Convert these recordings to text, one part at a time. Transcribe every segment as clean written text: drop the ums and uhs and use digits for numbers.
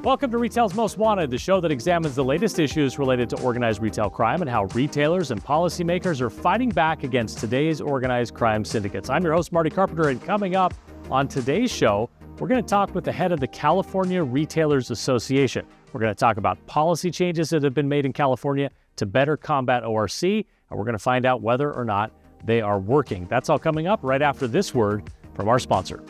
Welcome to Retail's Most Wanted, the show that examines the latest issues related to organized retail crime and how retailers and policymakers are fighting back against today's organized crime syndicates. I'm your host, Marty Carpenter, and coming up on today's show, we're going to talk with the head of the California Retailers Association. We're going to talk about policy changes that have been made in California to better combat ORC, and we're going to find out whether or not they are working. That's all coming up right after this word from our sponsor.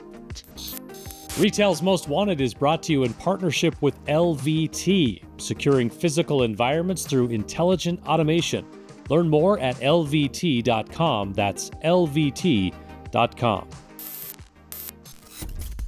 Retail's Most Wanted is brought to you in partnership with LVT, securing physical environments through intelligent automation. Learn more at lvt.com. That's lvt.com.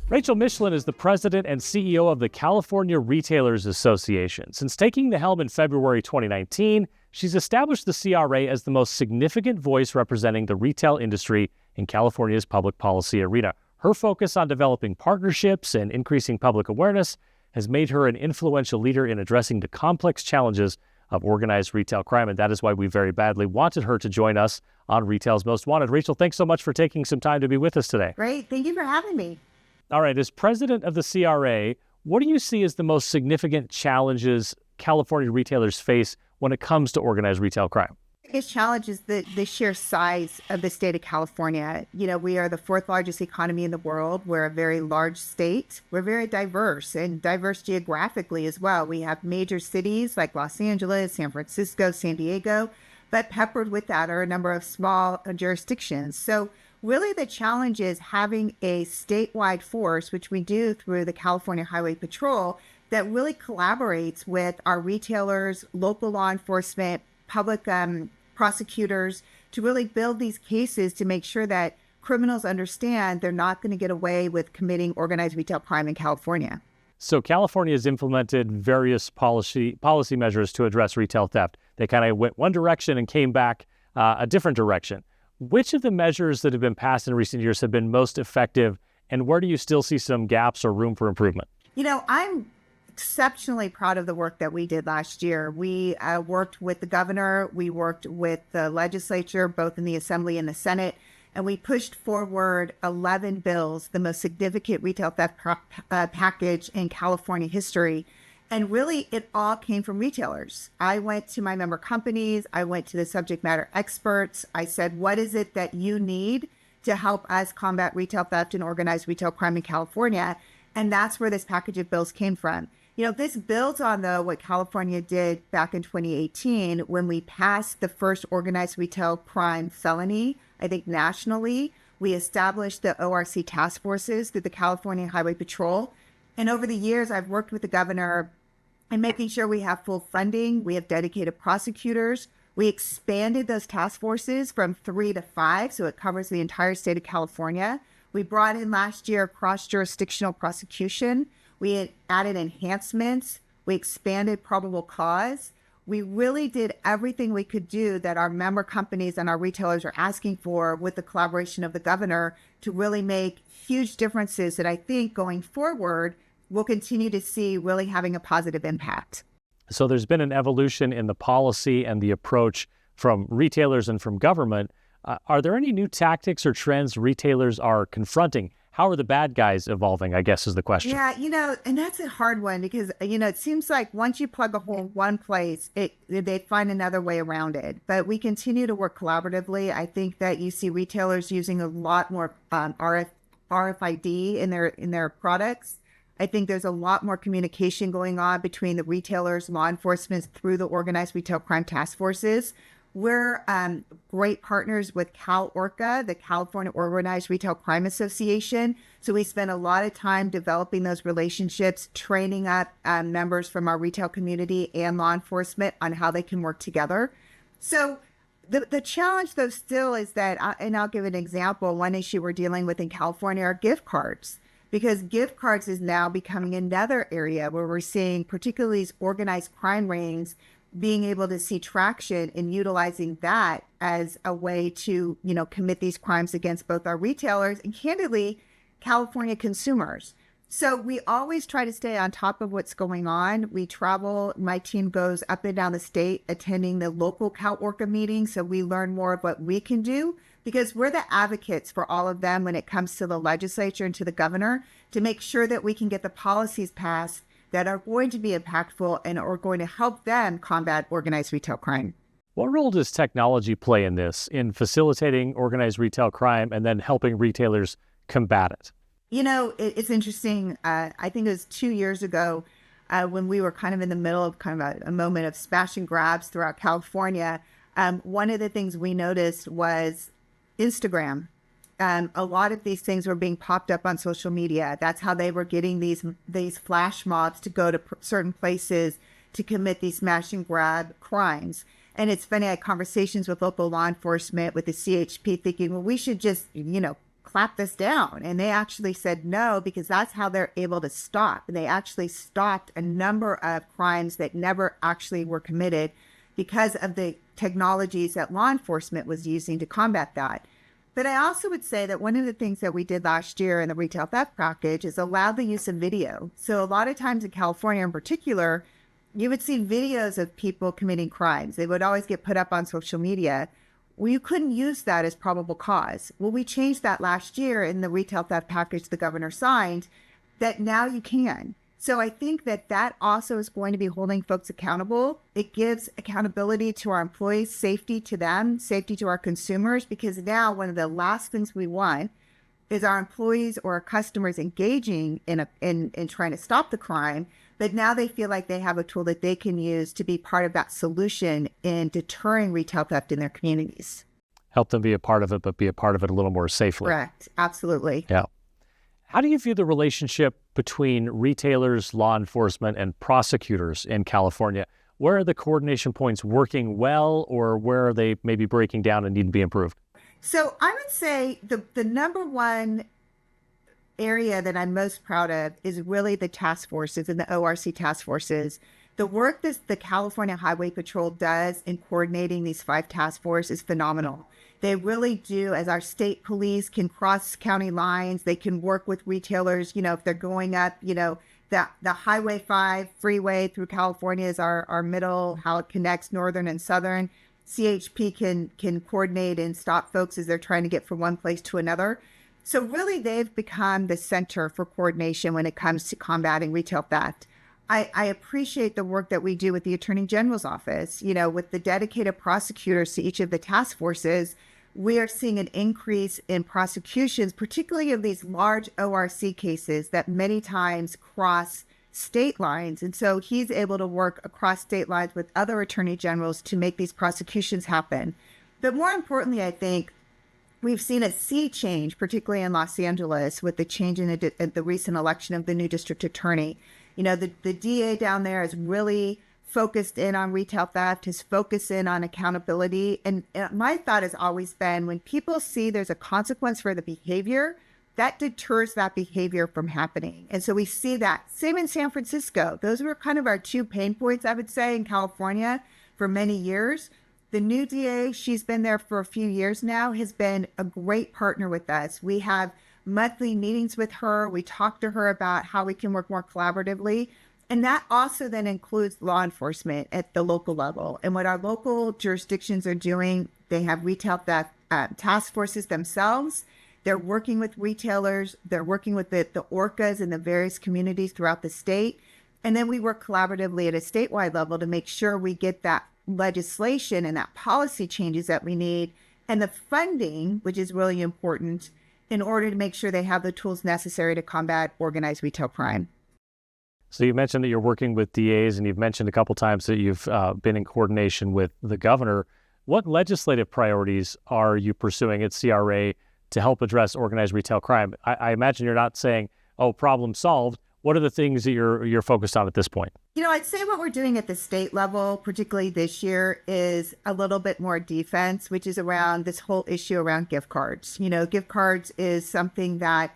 Rachel Michelin is the president and CEO of the California Retailers Association. Since taking the helm in February 2019, she's established the CRA as the most significant voice representing the retail industry in California's public policy arena. Her focus on developing partnerships and increasing public awareness has made her an influential leader in addressing the complex challenges of organized retail crime, and that is why we very badly wanted her to join us on Retail's Most Wanted. Rachel, thanks so much for taking some time to be with us today. Great. Thank you for having me. All right. As president of the CRA, what do you see as the most significant challenges California retailers face when it comes to organized retail crime? The biggest challenge is the sheer size of the state of California. You know, we are the fourth largest economy in the world. We're a very large state. We're very diverse and diverse geographically as well. We have major cities like Los Angeles, San Francisco, San Diego, but peppered with that are a number of small jurisdictions. So really the challenge is having a statewide force, which we do through the California Highway Patrol, that really collaborates with our retailers, local law enforcement, public prosecutors to really build these cases to make sure that criminals understand they're not going to get away with committing organized retail crime in California. So California has implemented various policy measures to address retail theft. They kind of went one direction and came back a different direction. Which of the measures that have been passed in recent years have been most effective, and where do you still see some gaps or room for improvement? You know, I'm exceptionally proud of the work that we did last year. We worked with the governor, we worked with the legislature, both in the Assembly and the Senate, and we pushed forward 11 bills, the most significant retail theft package in California history. And really, it all came from retailers. I went to my member companies, I went to the subject matter experts. I said, what is it that you need to help us combat retail theft and organized retail crime in California? And that's where this package of bills came from. You know, this builds on, though, what California did back in 2018 when we passed the first organized retail crime felony, I think nationally. We established the ORC task forces through the California Highway Patrol. And over the years, I've worked with the governor in making sure we have full funding. We have dedicated prosecutors. We expanded those task forces from 3 to 5, so it covers the entire state of California. We brought in last year cross-jurisdictional prosecution. We had added enhancements. We expanded probable cause. We really did everything we could do that our member companies and our retailers are asking for with the collaboration of the governor to really make huge differences that I think going forward we'll continue to see really having a positive impact. So there's been an evolution in the policy and the approach from retailers and from government. Are there any new tactics or trends retailers are confronting? How are the bad guys evolving, I guess, is the question. Yeah, you know, and that's a hard one because, you know, it seems like once you plug a hole in one place, they find another way around it. But we continue to work collaboratively. I think that you see retailers using a lot more RFID in their products. I think there's a lot more communication going on between the retailers, law enforcement through the organized retail crime task forces. We're great partners with CalORCA, the California Organized Retail Crime Association. So we spend a lot of time developing those relationships, training up members from our retail community and law enforcement on how they can work together. So the challenge, though, still is that, and I'll give an example, one issue we're dealing with in California are gift cards. Because gift cards is now becoming another area where we're seeing particularly these organized crime rings being able to see traction in utilizing that as a way to, you know, commit these crimes against both our retailers and candidly, California consumers. So we always try to stay on top of what's going on. We travel, my team goes up and down the state attending the local CalORCA meetings. So we learn more of what we can do because we're the advocates for all of them when it comes to the legislature and to the governor to make sure that we can get the policies passed that are going to be impactful and are going to help them combat organized retail crime. What role does technology play in this, in facilitating organized retail crime and then helping retailers combat it? You know, it's interesting. I think it was 2 years ago when we were kind of in the middle of kind of a moment of smash and grabs throughout California. One of the things we noticed was Instagram. A lot of these things were being popped up on social media. That's how they were getting these flash mobs to go to certain places to commit these smash and grab crimes. And it's funny, I had conversations with local law enforcement, with the CHP, thinking, well, we should just, clap this down. And they actually said no, because that's how they're able to stop. And they actually stopped a number of crimes that never actually were committed because of the technologies that law enforcement was using to combat that. But I also would say that one of the things that we did last year in the retail theft package is allow the use of video. So a lot of times in California in particular, you would see videos of people committing crimes. They would always get put up on social media. Well, you couldn't use that as probable cause. Well, we changed that last year in the retail theft package the governor signed, that now you can. So I think that also is going to be holding folks accountable. It gives accountability to our employees, safety to them, safety to our consumers, because now one of the last things we want is our employees or our customers engaging in trying to stop the crime. But now they feel like they have a tool that they can use to be part of that solution in deterring retail theft in their communities. Help them be a part of it, but be a part of it a little more safely. Correct. Absolutely. Yeah. How do you view the relationship between retailers, law enforcement, and prosecutors in California? Where are the coordination points working well, or where are they maybe breaking down and need to be improved? So I would say the number one area that I'm most proud of is really the task forces and the ORC task forces. The work that the California Highway Patrol does in coordinating these 5 task forces is phenomenal. They really do, as our state police can cross county lines, they can work with retailers, if they're going up, the Highway 5 freeway through California is our middle, how it connects northern and southern. CHP can coordinate and stop folks as they're trying to get from one place to another. So really, they've become the center for coordination when it comes to combating retail theft. I appreciate the work that we do with the Attorney General's office, with the dedicated prosecutors to each of the task forces. We are seeing an increase in prosecutions, particularly of these large ORC cases that many times cross state lines. And so he's able to work across state lines with other attorney generals to make these prosecutions happen. But more importantly, I think we've seen a sea change, particularly in Los Angeles, with the change in the recent election of the new district attorney. The DA down there is really focused in on retail theft, has focused in on accountability. And my thought has always been, when people see there's a consequence for the behavior, that deters that behavior from happening. And so we see that. Same in San Francisco. Those were kind of our 2 pain points, I would say, in California for many years. The new DA, she's been there for a few years now, has been a great partner with us. We have monthly meetings with her. We talk to her about how we can work more collaboratively. And that also then includes law enforcement at the local level. And what our local jurisdictions are doing, they have retail theft task forces themselves. They're working with retailers. They're working with the ORCAs in the various communities throughout the state. And then we work collaboratively at a statewide level to make sure we get that legislation and that policy changes that we need, and the funding, which is really important, in order to make sure they have the tools necessary to combat organized retail crime. So you mentioned that you're working with DAs, and you've mentioned a couple times that you've been in coordination with the governor. What legislative priorities are you pursuing at CRA to help address organized retail crime? I imagine you're not saying, oh, problem solved. What are the things that you're focused on at this point? I'd say what we're doing at the state level, particularly this year, is a little bit more defense, which is around this whole issue around gift cards. Gift cards is something that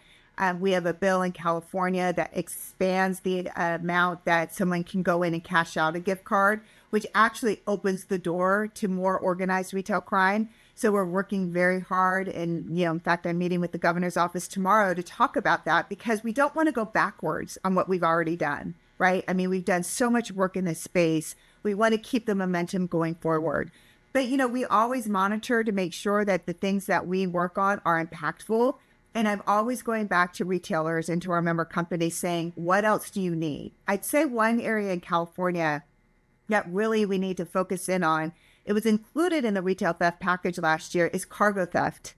we have a bill in California that expands the amount that someone can go in and cash out a gift card, which actually opens the door to more organized retail crime. So we're working very hard. And, in fact, I'm meeting with the governor's office tomorrow to talk about that, because we don't want to go backwards on what we've already done, right? I mean, we've done so much work in this space. We want to keep the momentum going forward. But, we always monitor to make sure that the things that we work on are impactful. And I'm always going back to retailers and to our member companies saying, what else do you need? I'd say one area in California that really we need to focus in on, it was included in the retail theft package last year, is cargo theft.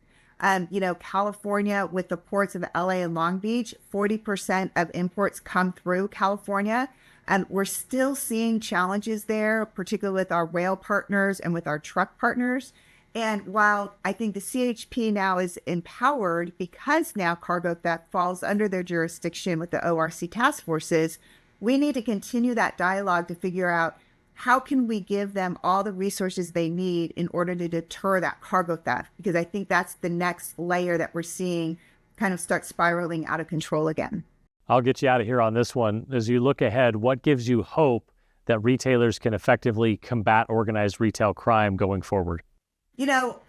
California, with the ports of LA and Long Beach, 40% of imports come through California. And we're still seeing challenges there, particularly with our rail partners and with our truck partners. And while I think the CHP now is empowered because now cargo theft falls under their jurisdiction with the ORC task forces, we need to continue that dialogue to figure out how can we give them all the resources they need in order to deter that cargo theft? Because I think that's the next layer that we're seeing kind of start spiraling out of control again. I'll get you out of here on this one. As you look ahead, what gives you hope that retailers can effectively combat organized retail crime going forward?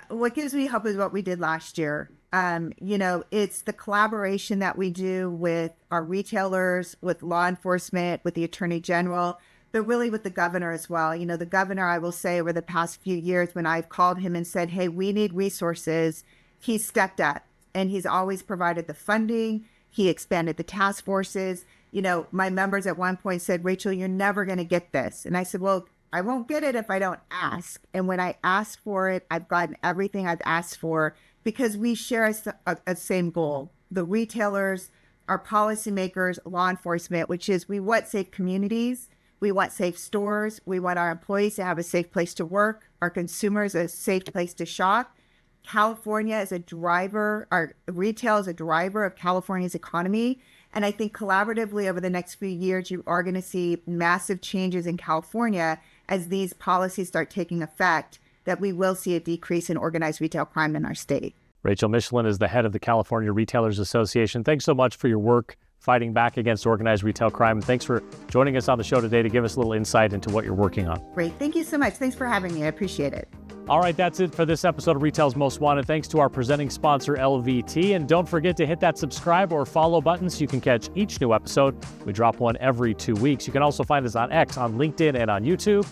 What gives me hope is what we did last year. It's the collaboration that we do with our retailers, with law enforcement, with the Attorney General, but really with the governor as well. The governor, I will say, over the past few years, when I've called him and said, hey, we need resources, he's stepped up and he's always provided the funding. He expanded the task forces. My members at one point said, Rachel, you're never going to get this. And I said, well, I won't get it if I don't ask. And when I ask for it, I've gotten everything I've asked for because we share a same goal. The retailers, our policymakers, law enforcement, which is we want safe communities. We want safe stores. We want our employees to have a safe place to work, our consumers a safe place to shop. California is a driver, our retail is a driver of California's economy. And I think collaboratively over the next few years, you are going to see massive changes in California as these policies start taking effect, that we will see a decrease in organized retail crime in our state. Rachel Michelin is the head of the California Retailers Association. Thanks so much for your work fighting back against organized retail crime. And thanks for joining us on the show today to give us a little insight into what you're working on. Great. Thank you so much. Thanks for having me. I appreciate it. All right, that's it for this episode of Retail's Most Wanted. Thanks to our presenting sponsor, LVT. And don't forget to hit that subscribe or follow button so you can catch each new episode. We drop one every 2 weeks. You can also find us on X, on LinkedIn, and on YouTube.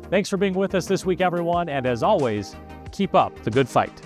Thanks for being with us this week, everyone. And as always, keep up the good fight.